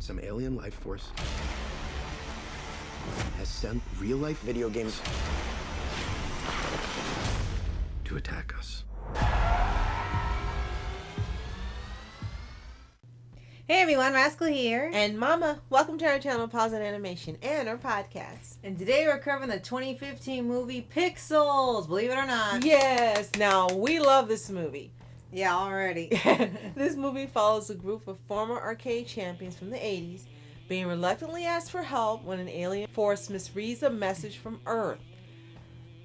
some alien life force has sent real-life video games to attack us. Hey everyone, Rascal here. And Mama, welcome to our channel, Paws On Animation, and our podcast. And today we're covering the 2015 movie Pixels, believe it or not. Yes, now we love this movie. Yeah, already. This movie follows a group of former arcade champions from the 80s being reluctantly asked for help when an alien force misreads a message from Earth.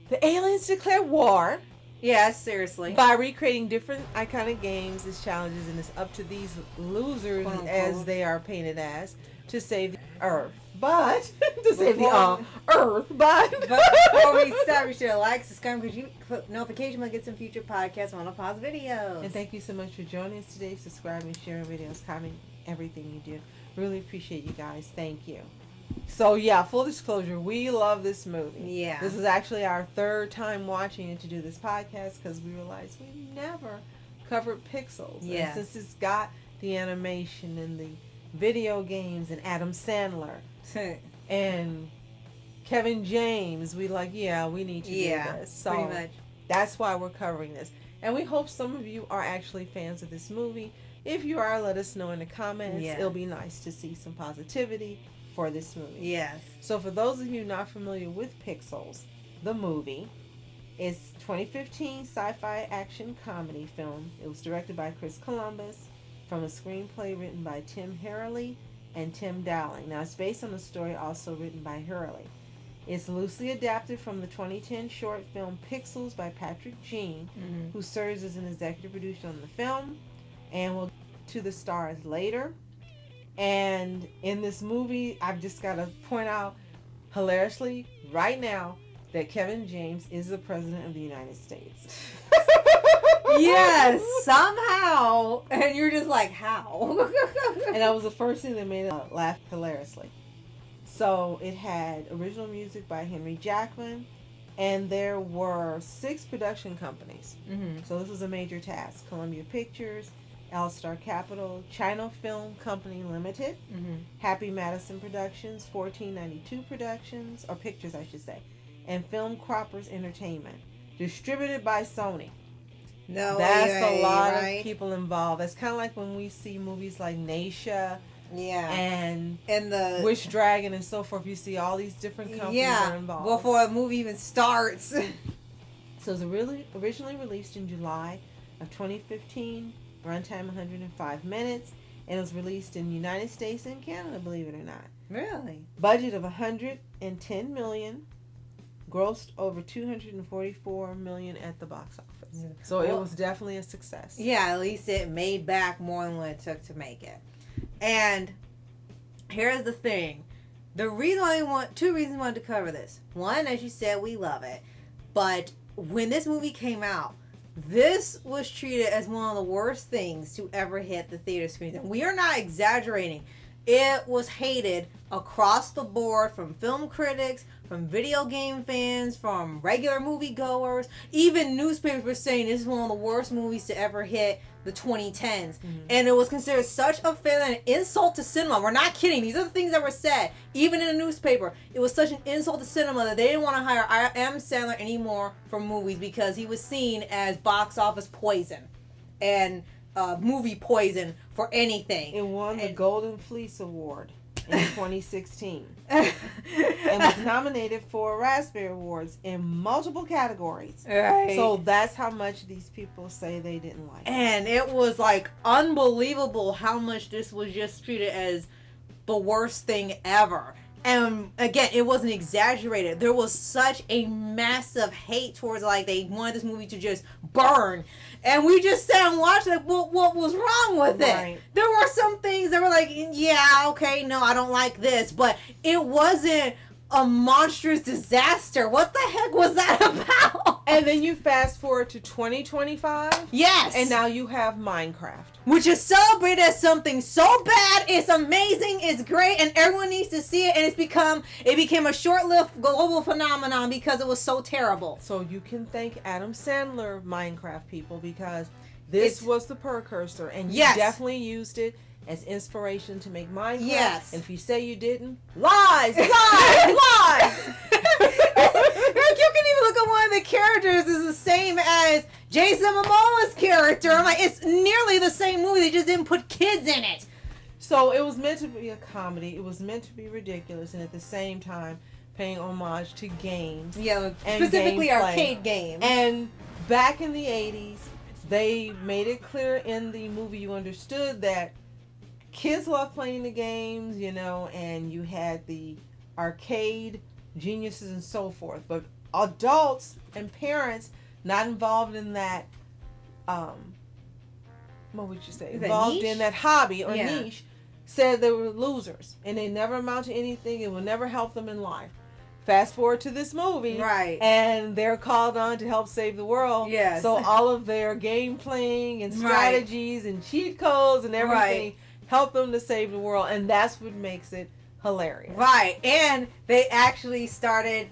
The aliens declare war. Yes, seriously. By recreating different iconic games as challenges, and it's up to these losers, quote, as they are painted as, to save the Earth. But, to save the Earth, but before we start, be sure to like, subscribe, because you click notification when we get some future podcasts on the Pause videos. And thank you so much for joining us today. Subscribing, sharing videos, commenting, everything you do. Really appreciate you guys. Thank you. So yeah, full disclosure, we love this movie. Yeah. This is actually our third time watching it to do this podcast because we realized we never covered Pixels. Yeah. And since it's got the animation and the video games and Adam Sandler and Kevin James, we we need to do this. So pretty much. That's why we're covering this. And we hope some of you are actually fans of this movie. If you are, let us know in the comments. Yeah. It'll be nice to see some positivity for this movie. Yes. So for those of you not familiar with Pixels, the movie is 2015 sci-fi action comedy film. It was directed by Chris Columbus from a screenplay written by Tim Herlihy and Tim Dowling. Now it's based on a story also written by Herlihy. It's loosely adapted from the 2010 short film Pixels by Patrick Jean, who serves as an executive producer on the film, and will to the stars later. And in this movie, I've just got to point out hilariously right now that Kevin James is the president of the United States. Yes, somehow. And you're just like, how? And that was the first thing that made it laugh hilariously. So it had original music by Henry Jackman, and there were 6 production companies. So this was a major task. Columbia Pictures, All-Star Capital, China Film Company Limited, Happy Madison Productions, 1492 Productions, or Pictures I should say, and Film Croppers Entertainment. Distributed by Sony. No, That's a lot of people involved. It's kind of like when we see movies like Naisha and the Wish Dragon and so forth. You see all these different companies are involved. Before the movie even starts. So it was originally released in July of 2015. Runtime 105 minutes, and it was released in the United States and Canada, believe it or not. Really? Budget of $110 million, grossed over $244 million at the box office. So it was definitely a success. Yeah, at least it made back more than what it took to make it. And here's the thing. Two reasons I wanted to cover this. One, as you said, we love it. But when this movie came out, this was treated as one of the worst things to ever hit the theater screens. And we are not exaggerating. It was hated across the board from film critics, from video game fans, from regular moviegoers. Even newspapers were saying this is one of the worst movies to ever hit the 2010s. And it was considered such a failure and an insult to cinema. We're not kidding. These are the things that were said. Even in the newspaper, it was such an insult to cinema that they didn't want to hire Adam Sandler anymore for movies because he was seen as box office poison and movie poison for anything. It won the Golden Fleece Award in 2016 and was nominated for Raspberry Awards in multiple categories. Right. So that's how much these people say they didn't like it. And it was like unbelievable how much this was just treated as the worst thing ever. And again, it wasn't exaggerated. There was such a massive hate towards they wanted this movie to just burn. And we just sat and watched what was wrong with it. There were some things that were like, yeah, okay, no, I don't like this. But it wasn't a monstrous disaster. What the heck was that about? And then you fast forward to 2025. Yes. And now you have Minecraft, which is celebrated as something so bad, it's amazing, it's great, and everyone needs to see it. And it became a short-lived global phenomenon because it was so terrible. So you can thank Adam Sandler, Minecraft people, because this was the precursor, and you definitely used it as inspiration to make Minecraft. Yes. And if you say you didn't, lies, lies, lies. You can even look at one of the characters is the same as Jason Momoa's character. I'm like, it's nearly the same movie. They just didn't put kids in it. So it was meant to be a comedy. It was meant to be ridiculous, and at the same time, paying homage to games. Yeah, and specifically gameplay. arcade games. And back in the 80s, they made it clear in the movie you understood that kids love playing the games, you know, and you had the arcade geniuses and so forth. But adults and parents not involved in that, what would you say? Is that Involved niche? in that hobby or Yeah. niche, said they were losers and they never amount to anything. It will never help them in life. Fast forward to this movie, Right. and they're called on to help save the world. Yes. So all of their game playing and strategies and cheat codes and everything help them to save the world, and that's what makes it hilarious. Right. And they actually started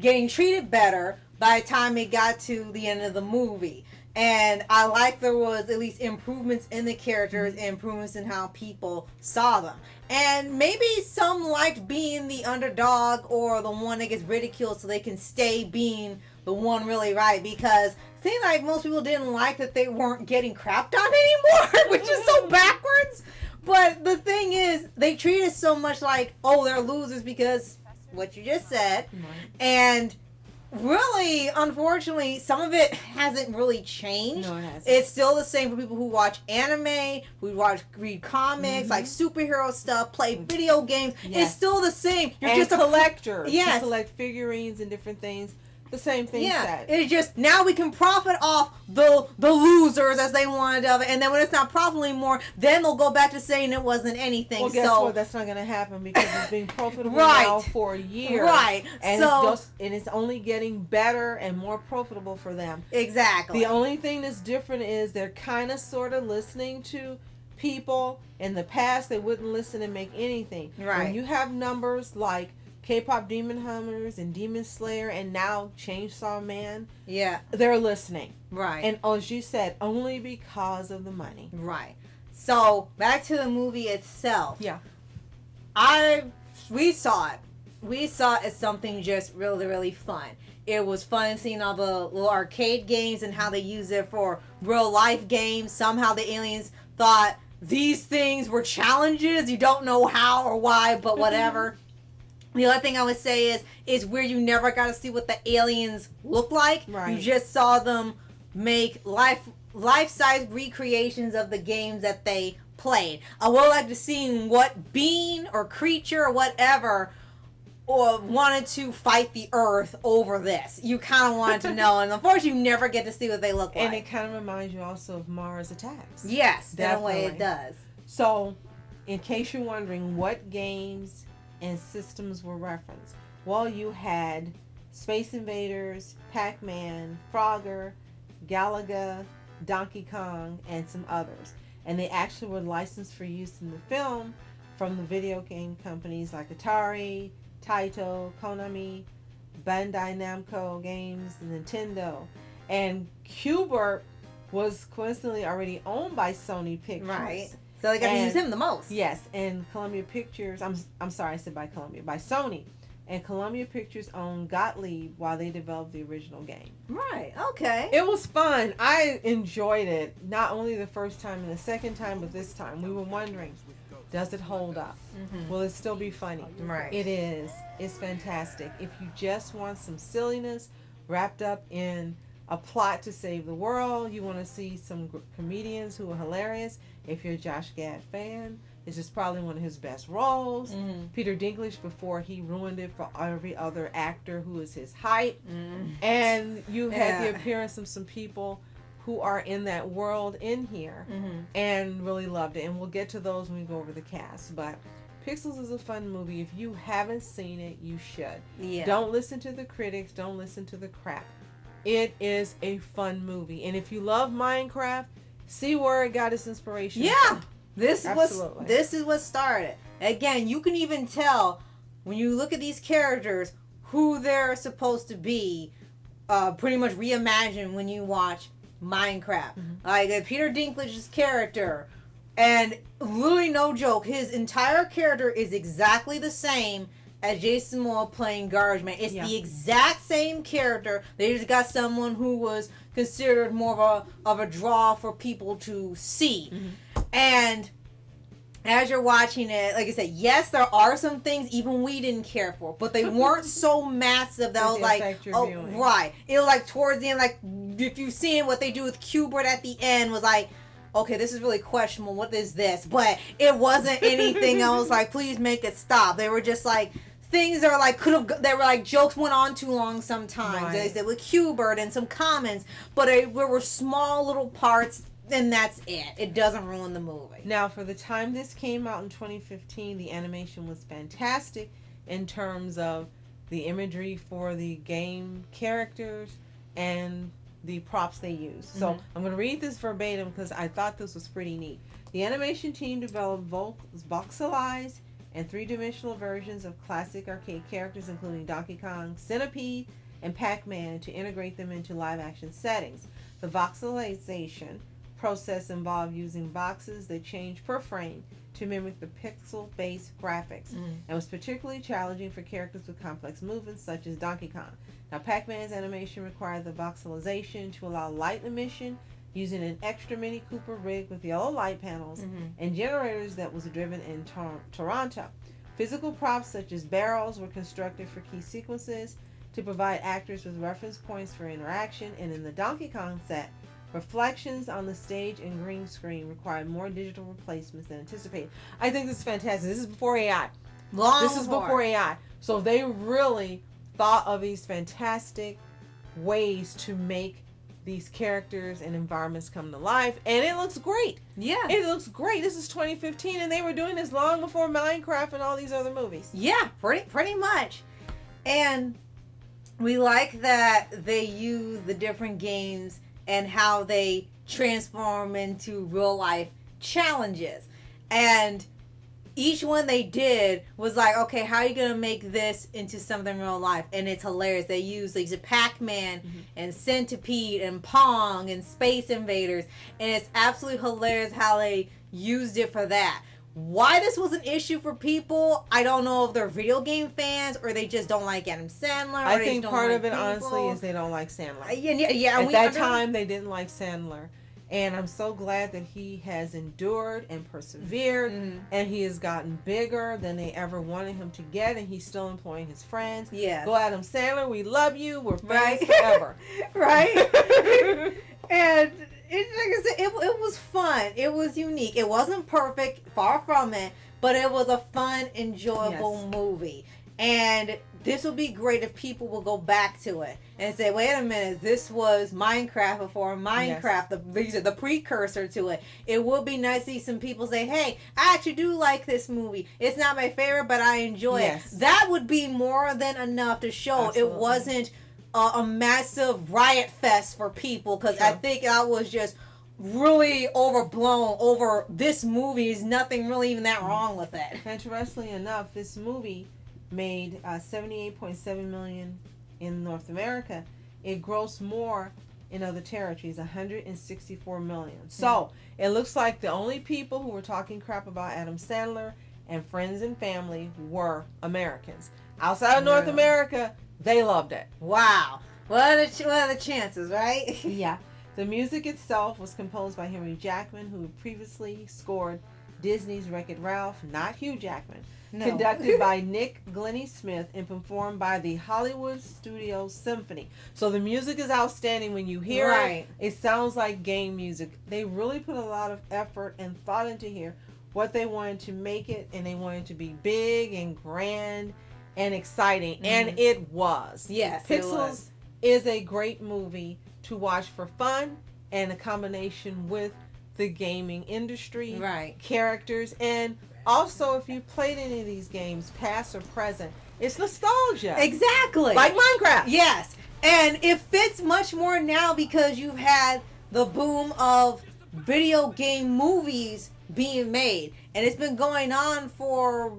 getting treated better by the time it got to the end of the movie. And I like there was at least improvements in the characters and improvements in how people saw them. And maybe some liked being the underdog or the one that gets ridiculed so they can stay being the one really right. Because it seemed like most people didn't like that they weren't getting crapped on anymore, which is so backwards. But the thing is, they treat us so much like, oh, they're losers because what you just said. And really, unfortunately, some of it hasn't really changed. No, it hasn't. It's still the same for people who watch anime, read comics, like superhero stuff, play video games. Yes. It's still the same. You're And just a collector. Yes. You collect figurines and different things. The same thing said. It's just now we can profit off the losers as they wanted of it, and then when it's not profitable anymore, then they'll go back to saying it wasn't anything. Well, guess so what? That's not going to happen because it's been profitable Right. now for years. Right. And So- it's only getting better and more profitable for them. exactly. The only thing that's different is they're kind of sort of listening to people. In the past, they wouldn't listen and make anything. Right. When you have numbers like K-pop Demon Hunters and Demon Slayer and now Chainsaw Man, yeah. they're listening. Right. And as you said, only because of the money. Right. So back to the movie itself. Yeah. We saw it. We saw it as something just really, really fun. It was fun seeing all the little arcade games and how they use it for real life games. Somehow the aliens thought these things were challenges. You don't know how or why, but whatever. The other thing I would say is where you never got to see what the aliens look like. Right. You just saw them make life-size recreations of the games that they played. I would like to see what being or creature or whatever or wanted to fight the earth over this. You kind of wanted to know, and unfortunately you never get to see what they look like. And it kind of reminds you also of Mars Attacks. Yes, in a way Definitely. it does. So, in case you're wondering what games and systems were referenced, well, you had Space Invaders, Pac-Man, Frogger, Galaga, Donkey Kong, and some others. And they actually were licensed for use in the film from the video game companies like Atari, Taito, Konami, Bandai Namco Games, and Nintendo. And Q*bert was coincidentally already owned by Sony Pictures. Right. So they got to use him the most. Yes, and Columbia Pictures, I'm sorry I said by Columbia, by Sony. And Columbia Pictures owned Gottlieb while they developed the original game. Right. Okay. It was fun. I enjoyed it, not only the first time and the second time, but this time. We were wondering, does it hold up? Will it still be funny? Right. It is. It's fantastic. If you just want some silliness wrapped up in a plot to save the world, you want to see some comedians who are hilarious. If you're a Josh Gad fan, this is probably one of his best roles. Peter Dinklage before he ruined it for every other actor who is his height. And you had the appearance of some people who are in that world in here and really loved it. And we'll get to those when we go over the cast. But Pixels is a fun movie. If you haven't seen it, you should. Yeah. Don't listen to the critics. Don't listen to the crap. It is a fun movie. And if you love Minecraft, see where it got its inspiration Yeah. from. This Absolutely. is what started. Again, you can even tell when you look at these characters who they're supposed to be. Pretty much reimagined when you watch Minecraft. Like Peter Dinklage's character And literally no joke, his entire character is exactly the same as Jason Momoa playing Garbage Man. It's the exact same character. They just got someone who was considered more of a draw for people to see. Mm-hmm. And as you're watching it, like I said, yes, there are some things even we didn't care for, but they weren't so massive that I was like, oh, viewing. Right. It was like towards the end, like if you've seen what they do with Q*bert at the end, was like, okay, this is really questionable. What is this? But it wasn't anything. I was like, please make it stop. They were just like things that were like they were like jokes went on too long sometimes. Right. They said with Q*bert and some comments, but there were small little parts. And that's it. It doesn't ruin the movie. Now, for the time this came out in 2015, the animation was fantastic in terms of the imagery for the game characters and the props they used. Mm-hmm. So I'm going to read this verbatim because I thought this was pretty neat. The animation team developed voxelized and three-dimensional versions of classic arcade characters, including Donkey Kong, Centipede, and Pac-Man, to integrate them into live-action settings. The voxelization process involved using boxes that change per frame to mimic the pixel-based graphics, and was particularly challenging for characters with complex movements such as Donkey Kong. Now, Pac-Man's animation required the voxelization to allow light emission using an extra Mini Cooper rig with yellow light panels and generators that was driven in Toronto. Physical props such as barrels were constructed for key sequences to provide actors with reference points for interaction, and in the Donkey Kong set, reflections on the stage and green screen required more digital replacements than anticipated. I think this is fantastic. This is before AI. This is before AI. So they really thought of these fantastic ways to make these characters and environments come to life. And it looks great. Yeah. It looks great. This is 2015 and they were doing this long before Minecraft and all these other movies. Yeah, pretty much. And we like that they use the different games and how they transform into real life challenges. And each one they did was like, okay, how are you going to make this into something real life? And it's hilarious. They use like Pac-Man and Centipede and Pong and Space Invaders. And it's absolutely hilarious how they used it for that. Why this was an issue for people, I don't know if they're video game fans or they just don't like Adam Sandler. I think part of it, honestly, is they don't like Sandler. Yeah. At that time, they didn't like Sandler. And I'm so glad that he has endured and persevered, and he has gotten bigger than they ever wanted him to get, and he's still employing his friends. Yeah. Go Adam Sandler, we love you. We're friends forever. Right? And like I said, it was fun. It was unique. It wasn't perfect, far from it, but it was a fun, enjoyable movie. And this would be great if people will go back to it and say, wait a minute, this was Minecraft before Minecraft, the precursor to it. It would be nice to see some people say, hey, I actually do like this movie. It's not my favorite, but I enjoy it. That would be more than enough to show it wasn't a massive riot fest for people, because I think I was just really overblown over this movie. Is nothing really even that wrong with it. Interestingly enough, this movie made $78.7 million in North America. It grossed more in other territories, $164 million. So it looks like the only people who were talking crap about Adam Sandler and friends and family were Americans. Outside of North America, they loved it. Wow. What are the chances, right? Yeah. The music itself was composed by Henry Jackman, who previously scored Disney's Wreck-It Ralph, not Hugh Jackman. No. Conducted by Nick Glennie Smith and performed by the Hollywood Studio Symphony. So the music is outstanding. When you hear it, it sounds like game music. They really put a lot of effort and thought into here what they wanted to make it, and they wanted to be big and grand and exciting, and it was. Yes, Pixels is a great movie to watch for fun and a combination with the gaming industry, characters, and also if you played any of these games, past or present, it's nostalgia. Exactly. Like Minecraft. Yes. And it fits much more now because you've had the boom of video game movies being made. And it's been going on for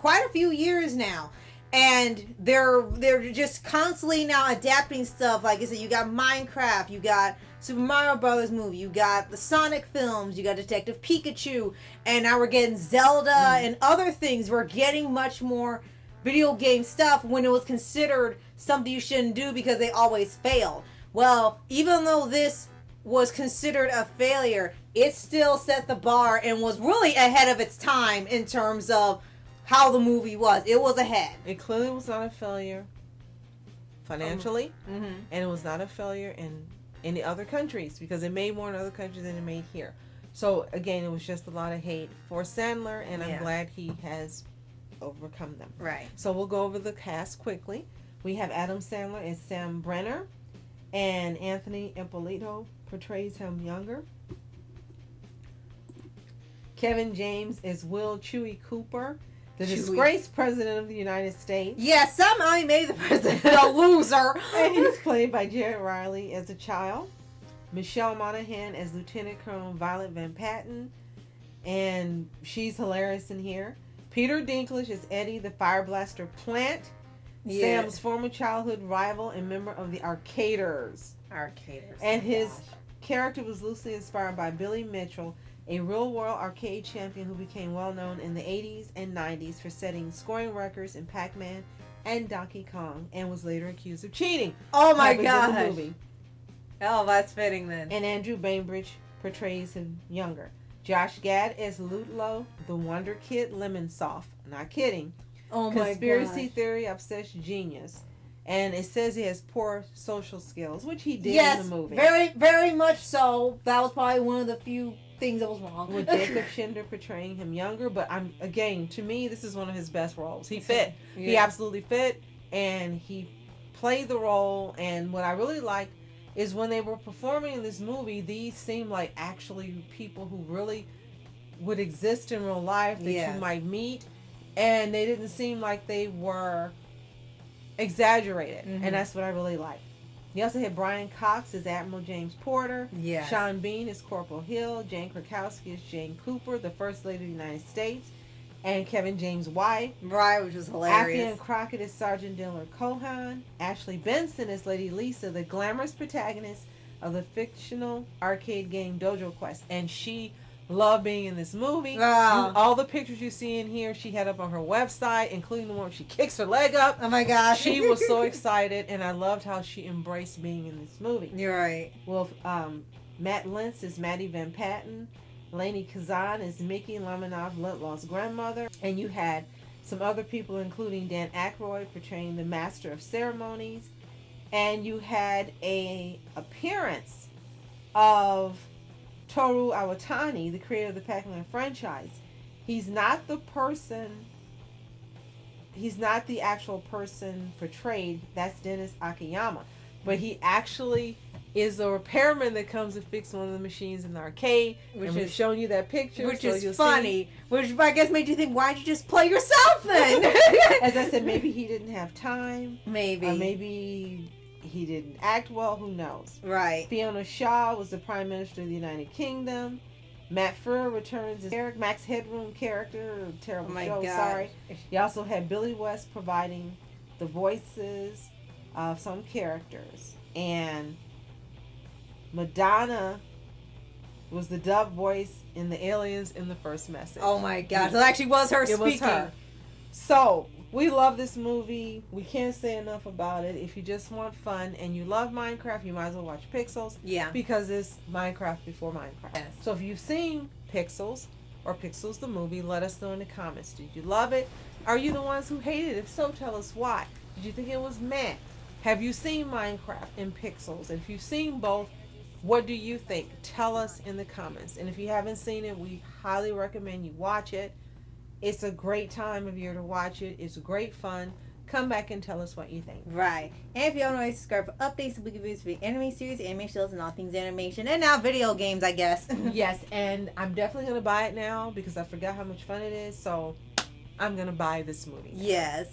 quite a few years now. And they're just constantly now adapting stuff. Like I said, you got Minecraft, you got Super Mario Brothers movie, you got the Sonic films, you got Detective Pikachu, and now we're getting Zelda and other things. We're getting much more video game stuff when it was considered something you shouldn't do because they always failed. Well, even though this was considered a failure, it still set the bar and was really ahead of its time in terms of how the movie was. It was ahead. It clearly was not a failure financially, and it was not a failure in any other countries because it made more in other countries than it made here. So again, it was just a lot of hate for Sandler, and I'm glad he has overcome them. Right. So we'll go over the cast quickly. We have Adam Sandler as Sam Brenner, and Anthony Ippolito portrays him younger. Kevin James is Will Chewy Cooper, the disgraced president of the United States. Yeah, somehow he made the president a loser. And he's played by Jared Riley as a child. Michelle Monaghan as Lieutenant Colonel Violet Van Patten. And she's hilarious in here. Peter Dinklage is Eddie the Fire Blaster Plant. Yeah. Sam's former childhood rival and member of the Arcaders. And his character was loosely inspired by Billy Mitchell, a real-world arcade champion who became well-known in the 80s and 90s for setting scoring records in Pac-Man and Donkey Kong, and was later accused of cheating. Oh my gosh. Oh, that's fitting then. And Andrew Bainbridge portrays him younger. Josh Gad is Ludlow, the Wonder Kid Lemonsoft. Not kidding. Oh my god. Conspiracy theory obsessed genius. And it says he has poor social skills, which he did in the movie. Very, very much so. That was probably one of the few things that was wrong. With Jacob Schindler portraying him younger, but to me, this is one of his best roles. He fit. Yeah. He absolutely fit, and he played the role. And what I really liked is when they were performing in this movie, these seemed like actually people who really would exist in real life that you might meet, and they didn't seem like they were exaggerated, and that's what I really like. You also had Brian Cox as Admiral James Porter. Yes. Sean Bean is Corporal Hill. Jane Krakowski is Jane Cooper, the First Lady of the United States. And Kevin James White. Right, which was hilarious. Affian Crockett is Sergeant Dillard Cohan. Ashley Benson is Lady Lisa, the glamorous protagonist of the fictional arcade game Dojo Quest. And she loved being in this movie. All the pictures you see in here, she had up on her website, including the one where she kicks her leg up. Oh my gosh. She was so excited, and I loved how she embraced being in this movie. You're right. Well, Matt Lentz is Maddie Van Patten. Lainey Kazan is Mickey Lamanoff Lutlaw's grandmother. And you had some other people, including Dan Aykroyd, portraying the Master of Ceremonies. And you had a appearance of Toru Iwatani, the creator of the Pac-Man franchise. He's not the actual person portrayed. That's Dennis Akiyama. But he actually is a repairman that comes to fix one of the machines in the arcade. Which is showing you that picture. Which is funny. Which I guess made you think, why'd you just play yourself then? As I said, maybe he didn't have time. Maybe. Or maybe he didn't act well. Who knows? Right. Fiona Shaw was the Prime Minister of the United Kingdom. Matt Frewer returns as Eric, Max Headroom character. Terrible show. God. Sorry. You also had Billy West providing the voices of some characters. And Madonna was the dub voice in the Aliens in the first message. Oh my gosh. It actually was her speaking. Was her. So, we love this movie. We can't say enough about it. If you just want fun and you love Minecraft, you might as well watch Pixels. Yeah. Because it's Minecraft before Minecraft. Yes. So if you've seen Pixels or Pixels the movie, let us know in the comments. Did you love it? Are you the ones who hated it? If so, tell us why. Did you think it was meh? Have you seen Minecraft and Pixels? And if you've seen both, what do you think? Tell us in the comments. And if you haven't seen it, we highly recommend you watch it. It's a great time of year to watch it. It's great fun. Come back and tell us what you think. Right. And if you don't already subscribe for updates, we give you for anime series, anime shows, and all things animation. And now video games, I guess. Yes, and I'm definitely going to buy it now because I forgot how much fun it is. So I'm going to buy this movie. Yes.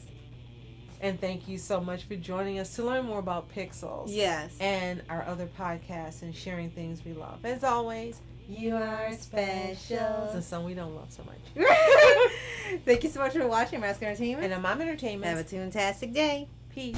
And thank you so much for joining us to learn more about Pixels. Yes. And our other podcasts and sharing things we love. As always, You are special. It's a song we don't love so much. Thank you so much for watching Mask Entertainment. And I'm Mom Entertainment. Have a fantastic day. Peace.